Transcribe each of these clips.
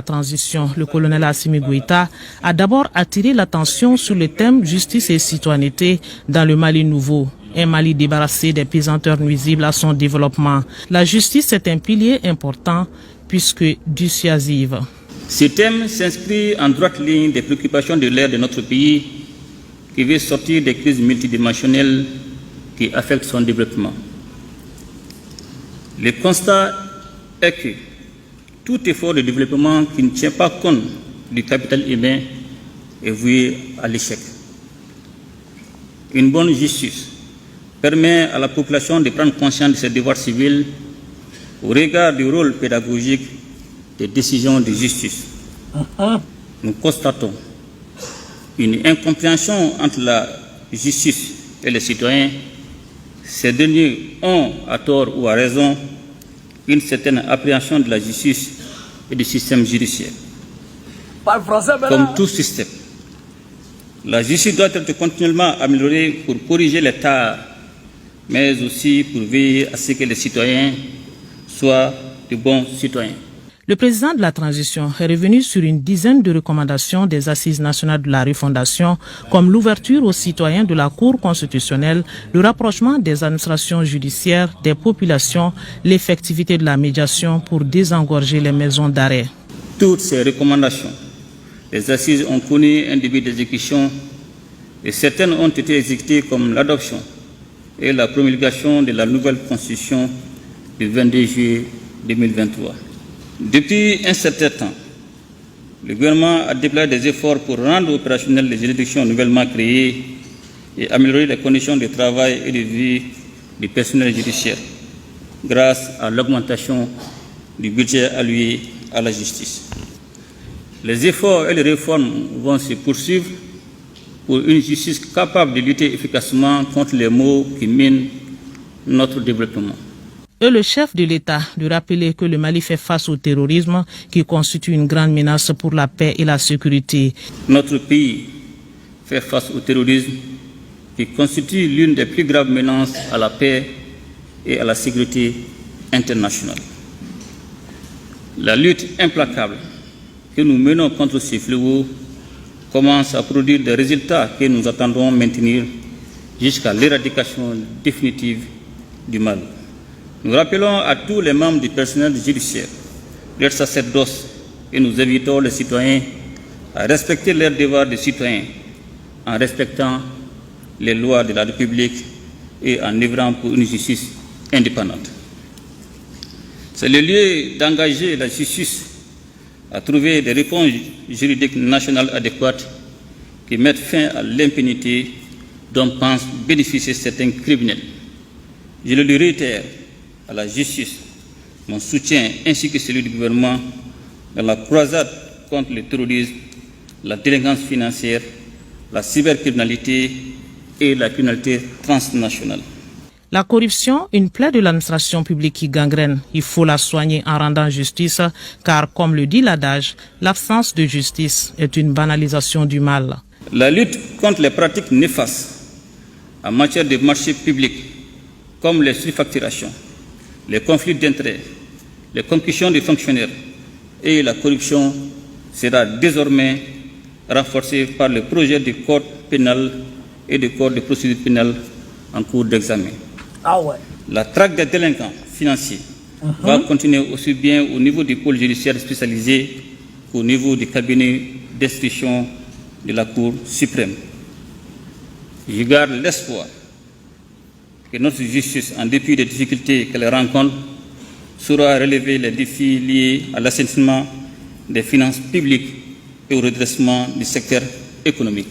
transition, le colonel Assimi Goïta, a d'abord attiré l'attention sur le thème justice et citoyenneté dans le Mali nouveau. Un Mali débarrassé des pesanteurs nuisibles à son développement. La justice est un pilier important puisque dissuasive. Ce thème s'inscrit en droite ligne des préoccupations de l'ère de notre pays qui veut sortir des crises multidimensionnelles qui affectent son développement. Le constat est que tout effort de développement qui ne tient pas compte du capital humain est voué à l'échec. Une bonne justice permet à la population de prendre conscience de ses devoirs civils au regard du rôle pédagogique des décisions de justice. Nous constatons une incompréhension entre la justice et les citoyens. Ces derniers ont, à tort ou à raison, une certaine appréhension de la justice et du système judiciaire. Comme tout système, la justice doit être continuellement améliorée pour corriger les tares, mais aussi pour veiller à ce que les citoyens soient de bons citoyens. Le président de la transition est revenu sur une dizaine de recommandations des Assises nationales de la refondation, comme l'ouverture aux citoyens de la Cour constitutionnelle, le rapprochement des administrations judiciaires, des populations, l'effectivité de la médiation pour désengorger les maisons d'arrêt. Toutes ces recommandations, les Assises ont connu un début d'exécution et certaines ont été exécutées comme l'adoption et la promulgation de la nouvelle Constitution du 22 juillet 2023. Depuis un certain temps, le gouvernement a déployé des efforts pour rendre opérationnelles les juridictions nouvellement créées et améliorer les conditions de travail et de vie du personnel judiciaire grâce à l'augmentation du budget alloué à la justice. Les efforts et les réformes vont se poursuivre pour une justice capable de lutter efficacement contre les maux qui minent notre développement. Et le chef de l'État de rappeler que le Mali fait face au terrorisme qui constitue une grande menace pour la paix et la sécurité. Notre pays fait face au terrorisme qui constitue l'une des plus graves menaces à la paix et à la sécurité internationale. La lutte implacable que nous menons contre ces fléaux commence à produire des résultats que nous attendons maintenir jusqu'à l'éradication définitive du mal. Nous rappelons à tous les membres du personnel judiciaire, leurs sacerdoces, et nous invitons les citoyens à respecter leurs devoirs de citoyens en respectant les lois de la République et en œuvrant pour une justice indépendante. C'est le lieu d'engager la justice à trouver des réponses juridiques nationales adéquates qui mettent fin à l'impunité dont pensent bénéficier certains criminels. Je le lui réitère, à la justice, mon soutien ainsi que celui du gouvernement dans la croisade contre le terrorisme, la délinquance financière, la cybercriminalité et la criminalité transnationale. La corruption, une plaie de l'administration publique qui gangrène. Il faut la soigner en rendant justice, car comme le dit l'adage, l'absence de justice est une banalisation du mal. La lutte contre les pratiques néfastes en matière de marchés publics, comme les surfacturations, les conflits d'intérêts, les concussions des fonctionnaires et la corruption sera désormais renforcée par le projet de code pénal et de code de procédure pénale en cours d'examen. La traque des délinquants financiers va continuer aussi bien au niveau du pôle judiciaire spécialisé qu'au niveau du cabinet d'instruction de la Cour suprême. Je garde l'espoir que notre justice, en dépit des difficultés qu'elle rencontre, saura relever les défis liés à l'assainissement des finances publiques et au redressement du secteur économique.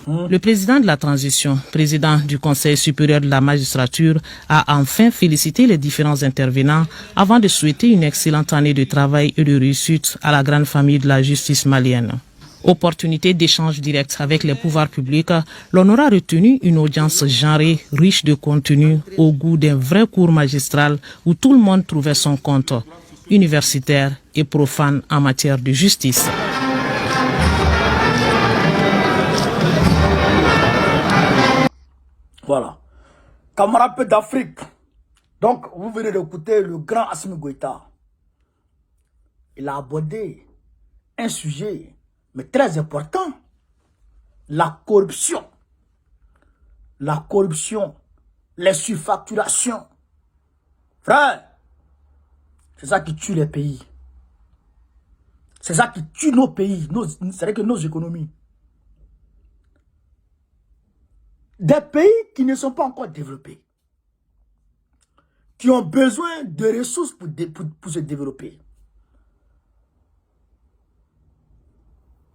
Le président de la transition, président du Conseil supérieur de la magistrature, a enfin félicité les différents intervenants avant de souhaiter une excellente année de travail et de réussite à la grande famille de la justice malienne. Opportunité d'échange direct avec les pouvoirs publics, l'on aura retenu une audience genrée, riche de contenu, au goût d'un vrai cours magistral où tout le monde trouvait son compte, universitaire et profane en matière de justice. Voilà. Camarades d'Afrique. Donc, vous venez d'écouter le grand Assimi Goïta. Il a abordé un sujet, mais très important. La corruption. La corruption. Les surfacturations. Frère, c'est ça qui tue les pays. C'est ça qui tue nos pays, c'est-à-dire que nos économies. Des pays qui ne sont pas encore développés, qui ont besoin de ressources pour se développer.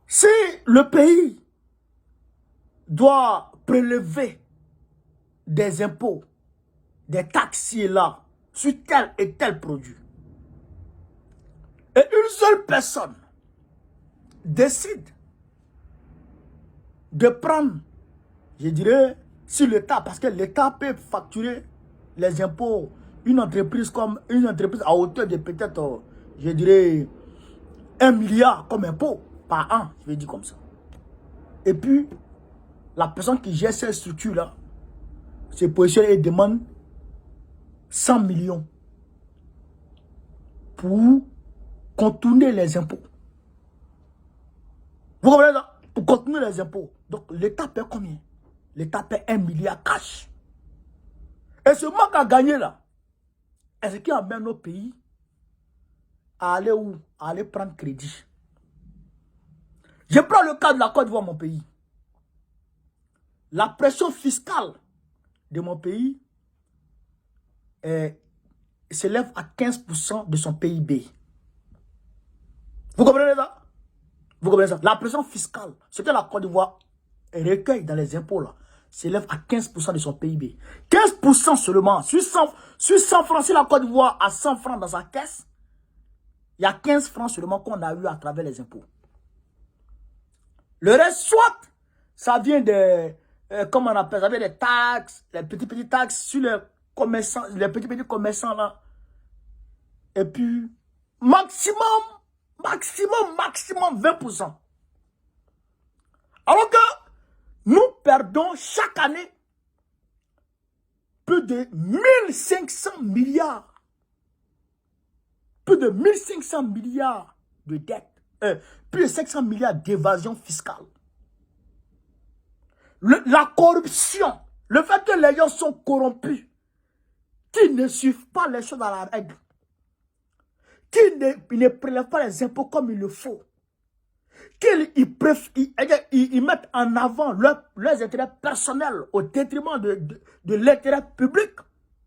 Si le pays doit prélever des impôts, des taxes ici et là, sur tel et tel produit, et une seule personne décide de prendre, je dirais, sur l'État, parce que l'État peut facturer les impôts, une entreprise à hauteur de peut-être, je dirais, 1 milliard comme impôt par an, je vais dire comme ça. Et puis, la personne qui gère cette structure-là se positionne et demande 100 millions pour contourner les impôts. Vous comprenez ça? Pour contourner les impôts. Donc, l'État paie combien? L'État paie 1 milliard cash. Et ce manque à gagner là, est-ce qui amène nos pays à aller où? À aller prendre crédit. Je prends le cas de la Côte d'Ivoire, mon pays. La pression fiscale de mon pays s'élève à 15% de son PIB. Vous comprenez ça? Vous comprenez ça? La pression fiscale, ce que la Côte d'Ivoire recueille dans les impôts là, s'élève à 15% de son PIB. 15% seulement. Sur 100 francs, si la Côte d'Ivoire a 100 francs dans sa caisse, il y a 15 francs seulement qu'on a eu à travers les impôts. Le reste, soit ça vient de, comment on appelle, ça vient des taxes, les petits taxes sur les commerçants, les petits commerçants là. Et puis, maximum 20%. Alors que nous perdons chaque année plus de 1500 milliards. Plus de 1500 milliards de dettes. Plus de 500 milliards d'évasion fiscale. La corruption, le fait que les gens sont corrompus, qui ne suivent pas les choses à la règle, qui ne prélèvent pas les impôts comme il le faut, qu'ils mettent en avant leurs intérêts personnels au détriment de l'intérêt public,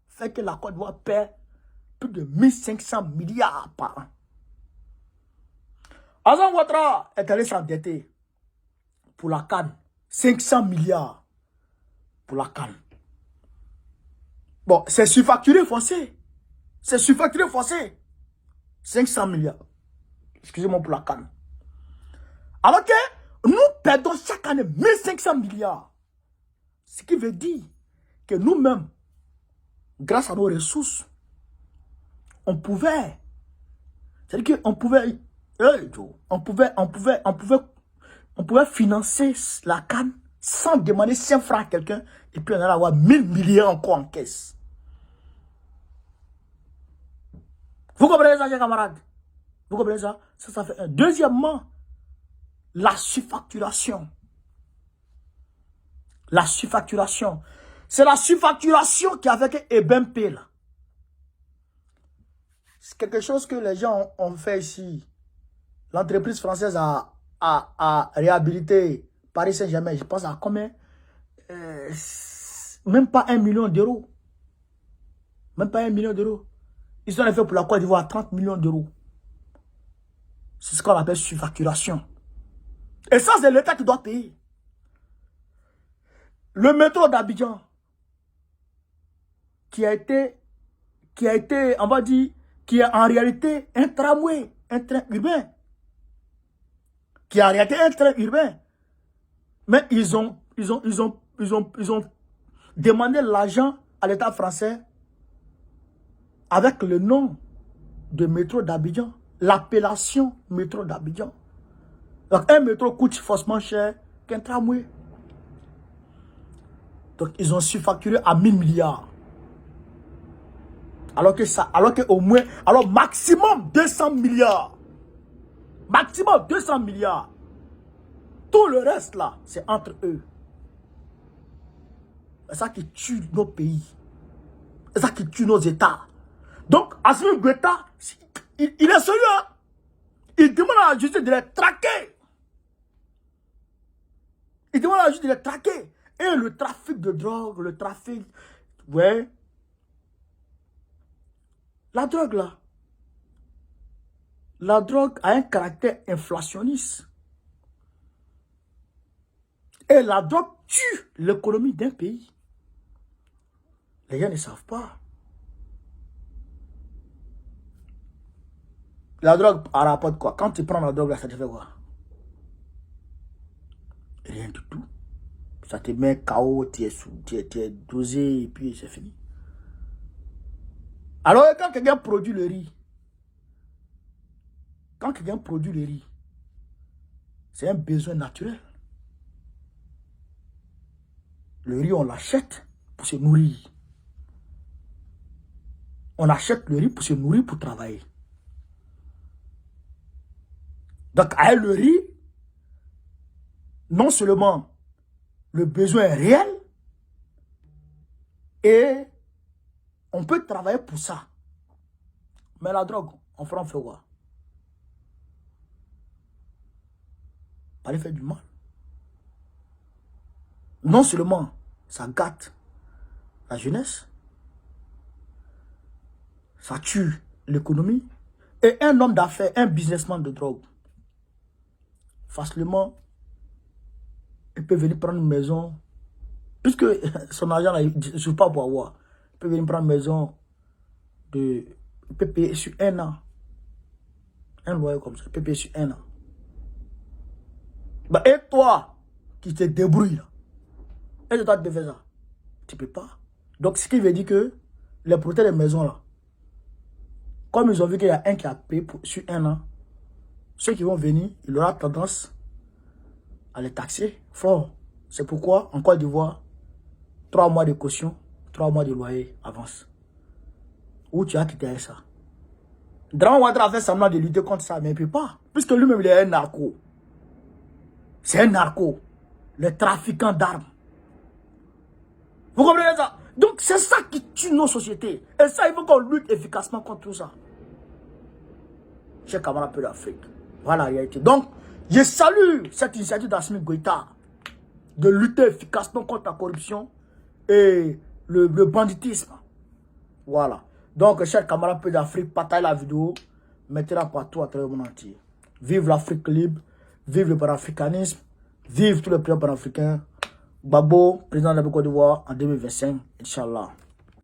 fait que la Côte d'Ivoire perd plus de 1500 milliards par an. Alassane Ouattara est allé s'endetter pour la CAN. 500 milliards pour la CAN. Bon, c'est surfacturé forcé. C'est surfacturé forcé. 500 milliards. Excusez-moi pour la CAN. Alors que nous perdons chaque année 1500 milliards. Ce qui veut dire que nous-mêmes, grâce à nos ressources, on pouvait, c'est-à-dire qu'on pouvait, on pouvait financer la CAN sans demander 5 francs à quelqu'un et puis on allait avoir 1000 milliards encore en caisse. Vous comprenez ça, chers camarades? Vous comprenez ça? Ça fait un. Deuxièmement, la surfacturation. La surfacturation. C'est la surfacturation qui a fait que EBMP là. C'est quelque chose que les gens ont fait ici. L'entreprise française a réhabilité Paris Saint-Germain. Je pense à combien? Même pas 1 million d'euros. Même pas 1 million d'euros. Ils ont fait pour la Côte d'Ivoire 30 millions d'euros. C'est ce qu'on appelle surfacturation. Et ça, c'est l'État qui doit payer. Le métro d'Abidjan, qui a été, on va dire, qui est en réalité un tramway, un train urbain. Qui est en réalité un train urbain. Mais ils ont demandé l'argent à l'État français avec le nom de métro d'Abidjan. L'appellation métro d'Abidjan. Donc un métro coûte forcément cher qu'un tramway. Donc ils ont surfacturé à 1000 milliards. Alors que maximum 200 milliards. Maximum 200 milliards. Tout le reste là, c'est entre eux. C'est ça qui tue nos pays. C'est ça qui tue nos États. Donc, Assimi Goïta, il est sérieux. Hein? Il demande à la justice de les traquer. Il demande à la justice de les traquer. Et le trafic de drogue, le trafic... Ouais. La drogue là. La drogue a un caractère inflationniste. Et la drogue tue l'économie d'un pays. Les gens ne savent pas. La drogue rapporte quoi? Quand tu prends la drogue, là, ça te fait quoi? Rien du tout. Ça te met KO, tu es dosé et puis c'est fini. Alors quand quelqu'un produit le riz, c'est un besoin naturel. Le riz, on l'achète pour se nourrir. On achète le riz pour se nourrir, pour travailler. Donc, avec le riz, non seulement le besoin est réel, et on peut travailler pour ça. Mais la drogue, on fait quoi? Ça lui fait du mal. Non seulement ça gâte la jeunesse, ça tue l'économie, et un homme d'affaires, un businessman de drogue, facilement, il peut venir prendre une maison, puisque son argent, là, il ne joue pas pour avoir. Il peut venir prendre une maison, il peut payer sur 1 an. Un loyer comme ça, il peut payer sur 1 an. Bah, et toi, qui te débrouilles, là, et toi, tu te fais ça. Tu ne peux pas. Donc, ce qui veut dire que les propriétaires des maisons, là, comme ils ont vu qu'il y a un qui a payé sur 1 an, ceux qui vont venir, il aura tendance à les taxer fort. C'est pourquoi, en Côte d'Ivoire, 3 mois de caution, 3 mois de loyer avance. Où tu as quitté ça? Dramane Ouattara a fait semblant de lutter contre ça, mais il ne peut pas. Puisque lui-même, il est un narco. C'est un narco. Le trafiquant d'armes. Vous comprenez ça? Donc, c'est ça qui tue nos sociétés. Et ça, il faut qu'on lutte efficacement contre tout ça. Chers camarades peu d'Afrique. Voilà la réalité. Donc, je salue cette initiative d'Assimi Goïta de lutter efficacement contre la corruption et le banditisme. Voilà. Donc, chers camarades peu d'Afrique, partagez la vidéo, mettez-la partout à travers le monde entier. Vive l'Afrique libre, vive le panafricanisme, vive tous les présidents panafricains. Babo, président de la Côte d'Ivoire en 2025, Inch'Allah.